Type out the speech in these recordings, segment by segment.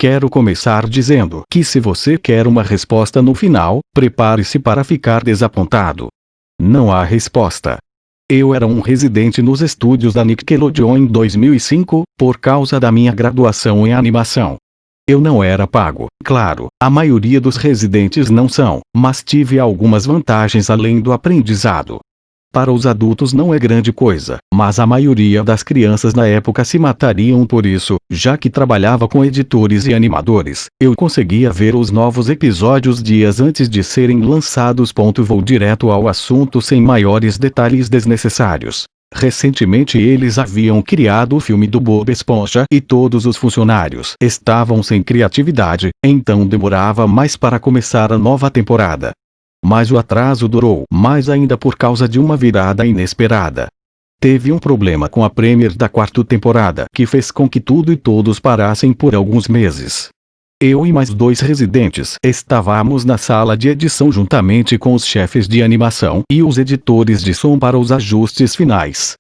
quero começar dizendo que se você quer uma resposta no final, prepare-se para ficar desapontado. Não há resposta. Eu era um residente nos estúdios da Nickelodeon em 2005, por causa da minha graduação em animação. Eu não era pago, claro, a maioria dos residentes não são, mas tive algumas vantagens além do aprendizado. Para os adultos não é grande coisa, mas a maioria das crianças na época se matariam por isso, já que trabalhava com editores e animadores. Eu conseguia ver os novos episódios dias antes de serem lançados. Vou direto ao assunto sem maiores detalhes desnecessários. Recentemente eles haviam criado o filme do Bob Esponja e todos os funcionários estavam sem criatividade, então demorava mais para começar a nova temporada. Mas o atraso durou mais ainda por causa de uma virada inesperada. Teve um problema com a Premiere da quarta temporada que fez com que tudo e todos parassem por alguns meses. Eu e mais 2 residentes estávamos na sala de edição juntamente com os chefes de animação e os editores de som para os ajustes finais.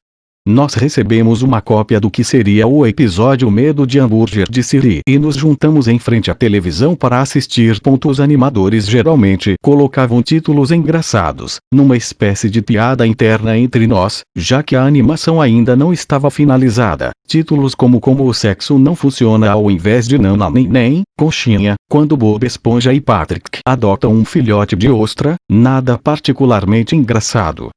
Nós recebemos uma cópia do que seria o episódio Medo de Hambúrguer de Siri e nos juntamos em frente à televisão para assistir. Os animadores geralmente colocavam títulos engraçados, numa espécie de piada interna entre nós, já que a animação ainda não estava finalizada. Títulos como o sexo não funciona ao invés de não nem, coxinha, quando Bob Esponja e Patrick adotam um filhote de ostra, nada particularmente engraçado.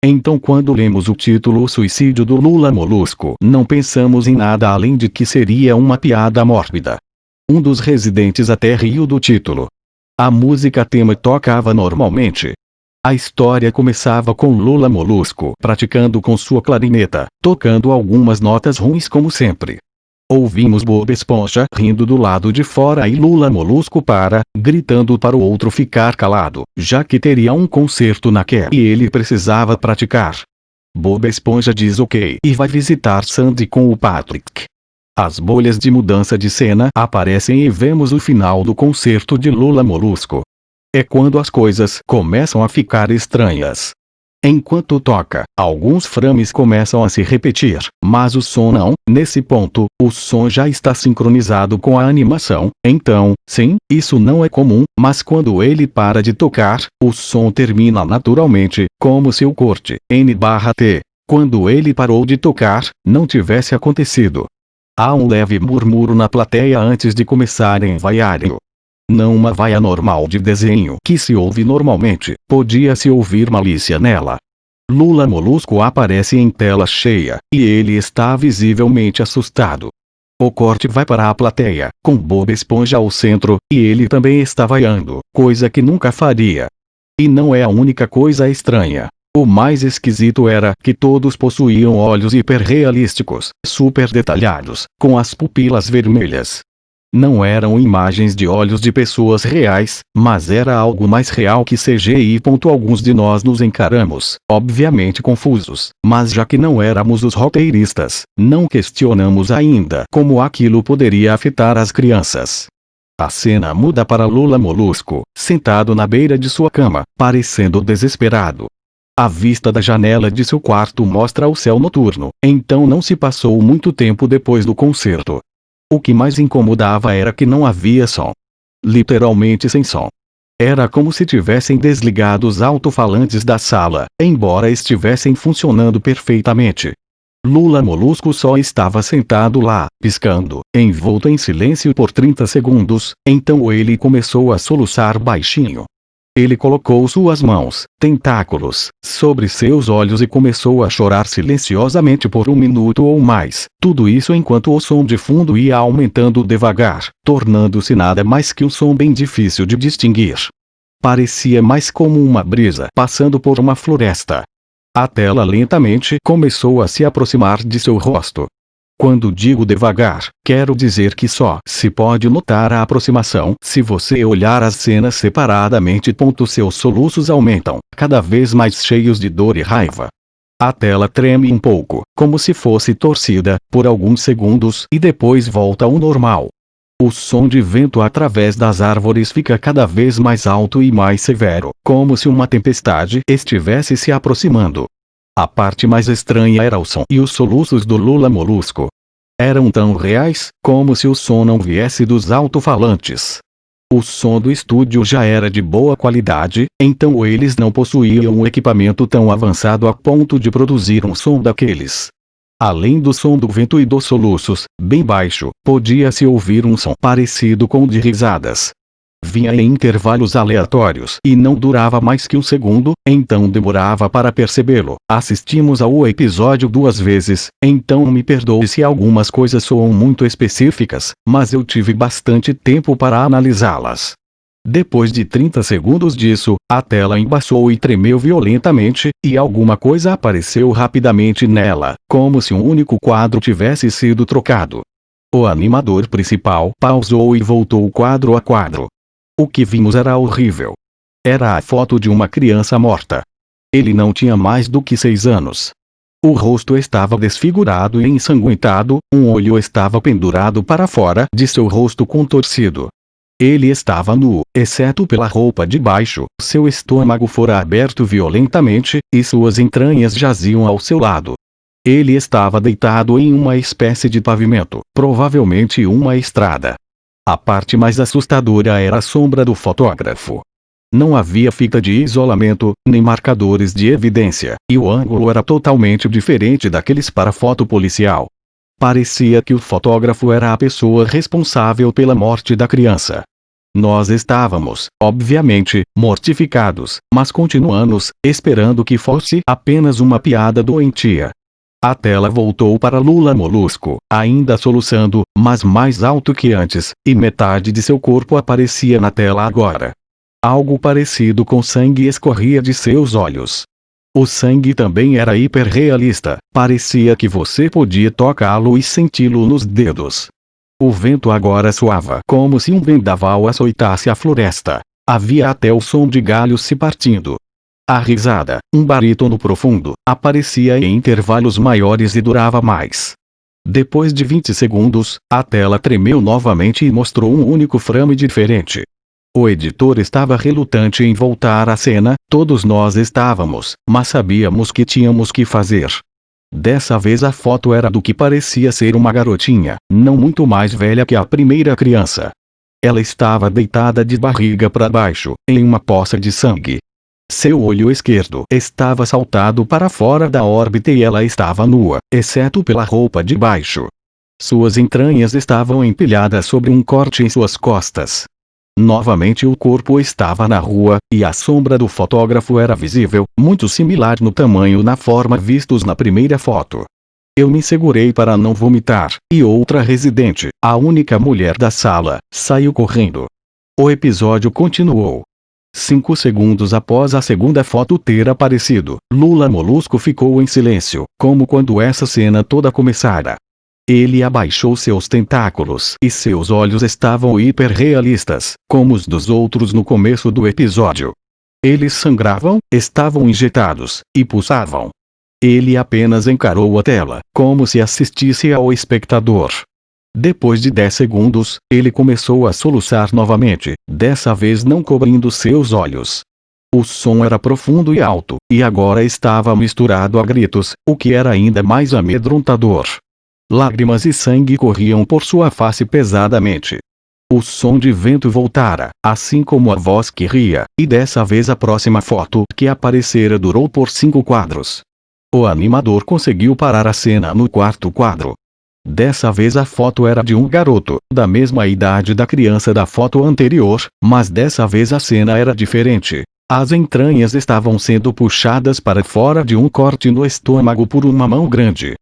Então quando lemos o título O Suicídio do Lula Molusco, não pensamos em nada além de que seria uma piada mórbida. Um dos residentes até riu do título. A música tema tocava normalmente. A história começava com Lula Molusco praticando com sua clarineta, tocando algumas notas ruins como sempre. Ouvimos Bob Esponja rindo do lado de fora e Lula Molusco gritando para o outro ficar calado, já que teria um concerto e ele precisava praticar. Bob Esponja diz ok e vai visitar Sandy com o Patrick. As bolhas de mudança de cena aparecem e vemos o final do concerto de Lula Molusco. É quando as coisas começam a ficar estranhas. Enquanto toca, alguns frames começam a se repetir, mas o som não. Nesse ponto, o som já está sincronizado com a animação, então, sim, isso não é comum, mas quando ele para de tocar, o som termina naturalmente, como se o corte N/T, quando ele parou de tocar, não tivesse acontecido. Há um leve murmúrio na plateia antes de começarem vaiarem. Não uma vaia normal de desenho que se ouve normalmente, podia-se ouvir malícia nela. Lula Molusco aparece em tela cheia, e ele está visivelmente assustado. O corte vai para a plateia, com Bob Esponja ao centro, e ele também está vaiando, coisa que nunca faria. E não é a única coisa estranha. O mais esquisito era que todos possuíam olhos hiperrealísticos, super detalhados, com as pupilas vermelhas. Não eram imagens de olhos de pessoas reais, mas era algo mais real que CGI. Alguns de nós nos encaramos, obviamente confusos, mas já que não éramos os roteiristas, não questionamos ainda como aquilo poderia afetar as crianças. A cena muda para Lula Molusco, sentado na beira de sua cama, parecendo desesperado. A vista da janela de seu quarto mostra o céu noturno, então não se passou muito tempo depois do concerto. O que mais incomodava era que não havia som. Literalmente sem som. Era como se tivessem desligado os alto-falantes da sala, embora estivessem funcionando perfeitamente. Lula Molusco só estava sentado lá, piscando, envolto em silêncio por 30 segundos, então ele começou a soluçar baixinho. Ele colocou suas mãos, tentáculos, sobre seus olhos e começou a chorar silenciosamente por 1 minuto ou mais, tudo isso enquanto o som de fundo ia aumentando devagar, tornando-se nada mais que um som bem difícil de distinguir. Parecia mais como uma brisa passando por uma floresta. A tela lentamente começou a se aproximar de seu rosto. Quando digo devagar, quero dizer que só se pode notar a aproximação se você olhar as cenas separadamente. Seus soluços aumentam, cada vez mais cheios de dor e raiva. A tela treme um pouco, como se fosse torcida, por alguns segundos e depois volta ao normal. O som de vento através das árvores fica cada vez mais alto e mais severo, como se uma tempestade estivesse se aproximando. A parte mais estranha era o som e os soluços do Lula Molusco. Eram tão reais, como se o som não viesse dos alto-falantes. O som do estúdio já era de boa qualidade, então eles não possuíam um equipamento tão avançado a ponto de produzir um som daqueles. Além do som do vento e dos soluços, bem baixo, podia-se ouvir um som parecido com o de risadas. Vinha em intervalos aleatórios e não durava mais que um segundo, então demorava para percebê-lo. Assistimos ao episódio 2 vezes, então me perdoe se algumas coisas soam muito específicas, mas eu tive bastante tempo para analisá-las. Depois de 30 segundos disso, a tela embaçou e tremeu violentamente, e alguma coisa apareceu rapidamente nela, como se um único quadro tivesse sido trocado. O animador principal pausou e voltou quadro a quadro. O que vimos era horrível. Era a foto de uma criança morta. Ele não tinha mais do que 6 anos. O rosto estava desfigurado e ensanguentado, um olho estava pendurado para fora de seu rosto contorcido. Ele estava nu, exceto pela roupa de baixo, seu estômago fora aberto violentamente, e suas entranhas jaziam ao seu lado. Ele estava deitado em uma espécie de pavimento, provavelmente uma estrada. A parte mais assustadora era a sombra do fotógrafo. Não havia fita de isolamento, nem marcadores de evidência, e o ângulo era totalmente diferente daqueles para foto policial. Parecia que o fotógrafo era a pessoa responsável pela morte da criança. Nós estávamos, obviamente, mortificados, mas continuamos, esperando que fosse apenas uma piada doentia. A tela voltou para Lula Molusco, ainda soluçando, mas mais alto que antes, e metade de seu corpo aparecia na tela agora. Algo parecido com sangue escorria de seus olhos. O sangue também era hiperrealista, parecia que você podia tocá-lo e senti-lo nos dedos. O vento agora soava como se um vendaval açoitasse a floresta. Havia até o som de galhos se partindo. A risada, um barítono profundo, aparecia em intervalos maiores e durava mais. Depois de 20 segundos, a tela tremeu novamente e mostrou um único frame diferente. O editor estava relutante em voltar à cena, todos nós estávamos, mas sabíamos que tínhamos que fazer. Dessa vez a foto era do que parecia ser uma garotinha, não muito mais velha que a primeira criança. Ela estava deitada de barriga para baixo, em uma poça de sangue. Seu olho esquerdo estava saltado para fora da órbita e ela estava nua, exceto pela roupa de baixo. Suas entranhas estavam empilhadas sobre um corte em suas costas. Novamente o corpo estava na rua, e a sombra do fotógrafo era visível, muito similar no tamanho e na forma vistos na primeira foto. Eu me segurei para não vomitar, e outra residente, a única mulher da sala, saiu correndo. O episódio continuou. 5 segundos após a segunda foto ter aparecido, Lula Molusco ficou em silêncio, como quando essa cena toda começara. Ele abaixou seus tentáculos e seus olhos estavam hiperrealistas, como os dos outros no começo do episódio. Eles sangravam, estavam injetados, e pulsavam. Ele apenas encarou a tela, como se assistisse ao espectador. Depois de 10 segundos, ele começou a soluçar novamente, dessa vez não cobrindo seus olhos. O som era profundo e alto, e agora estava misturado a gritos, o que era ainda mais amedrontador. Lágrimas e sangue corriam por sua face pesadamente. O som de vento voltara, assim como a voz que ria, e dessa vez a próxima foto que aparecera durou por 5 quadros. O animador conseguiu parar a cena no 4º quadro. Dessa vez a foto era de um garoto, da mesma idade da criança da foto anterior, mas dessa vez a cena era diferente. As entranhas estavam sendo puxadas para fora de um corte no estômago por uma mão grande.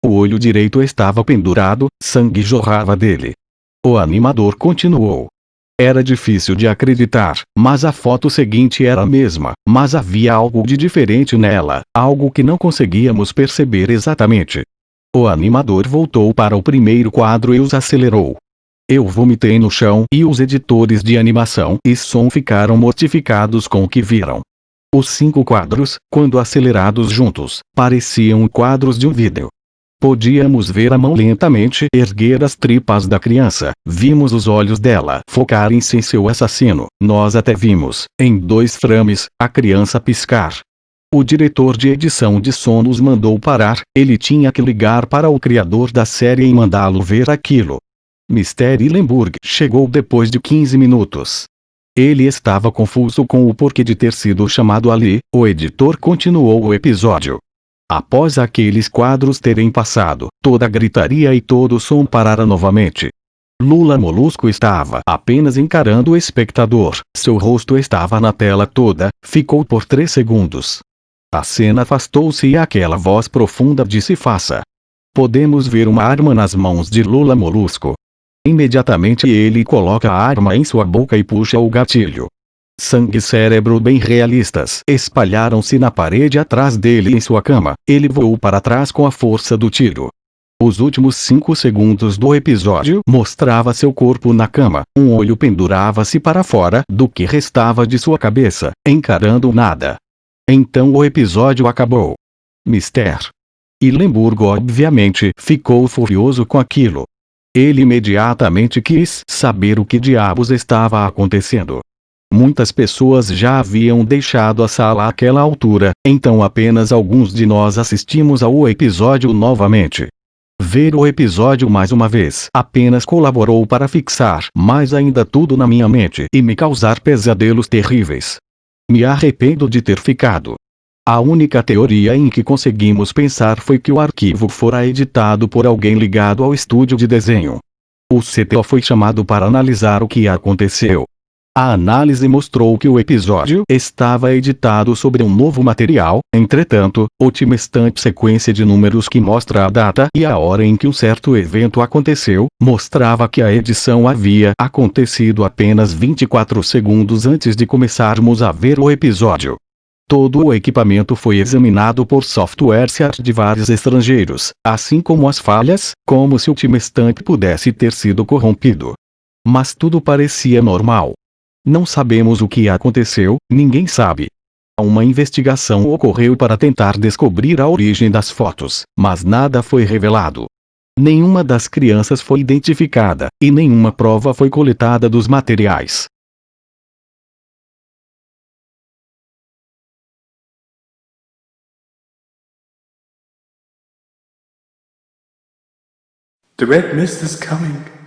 O olho direito estava pendurado, sangue jorrava dele. O animador continuou. Era difícil de acreditar, mas a foto seguinte era a mesma, mas havia algo de diferente nela, algo que não conseguíamos perceber exatamente. O animador voltou para o primeiro quadro e os acelerou. Eu vomitei no chão e os editores de animação e som ficaram mortificados com o que viram. Os 5 quadros, quando acelerados juntos, pareciam quadros de um vídeo. Podíamos ver a mão lentamente erguer as tripas da criança, vimos os olhos dela focarem-se em seu assassino, nós até vimos, em 2 frames, a criança piscar. O diretor de edição de som nos mandou parar, ele tinha que ligar para o criador da série e mandá-lo ver aquilo. Mr. Hillenburg chegou depois de 15 minutos. Ele estava confuso com o porquê de ter sido chamado ali. O editor continuou o episódio. Após aqueles quadros terem passado, toda a gritaria e todo o som parara novamente. Lula Molusco estava apenas encarando o espectador, seu rosto estava na tela toda, ficou por 3 segundos. A cena afastou-se e aquela voz profunda disse: faça. Podemos ver uma arma nas mãos de Lula Molusco. Imediatamente ele coloca a arma em sua boca e puxa o gatilho. Sangue e cérebro bem realistas espalharam-se na parede atrás dele em sua cama. Ele voou para trás com a força do tiro. Os últimos 5 segundos do episódio mostrava seu corpo na cama, um olho pendurava-se para fora do que restava de sua cabeça, encarando nada. Então o episódio acabou. Mr. Hillenburg obviamente ficou furioso com aquilo. Ele imediatamente quis saber o que diabos estava acontecendo. Muitas pessoas já haviam deixado a sala àquela altura, então apenas alguns de nós assistimos ao episódio novamente. Ver o episódio mais uma vez apenas colaborou para fixar mais ainda tudo na minha mente e me causar pesadelos terríveis. Me arrependo de ter ficado. A única teoria em que conseguimos pensar foi que o arquivo fora editado por alguém ligado ao estúdio de desenho. O CTO foi chamado para analisar o que aconteceu. A análise mostrou que o episódio estava editado sobre um novo material, entretanto, o timestamp sequência de números que mostra a data e a hora em que um certo evento aconteceu, mostrava que a edição havia acontecido apenas 24 segundos antes de começarmos a ver o episódio. Todo o equipamento foi examinado por softwares de vários estrangeiros, assim como as falhas, como se o timestamp pudesse ter sido corrompido. Mas tudo parecia normal. Não sabemos o que aconteceu, ninguém sabe. Uma investigação ocorreu para tentar descobrir a origem das fotos, mas nada foi revelado. Nenhuma das crianças foi identificada, e nenhuma prova foi coletada dos materiais. The red mist is coming.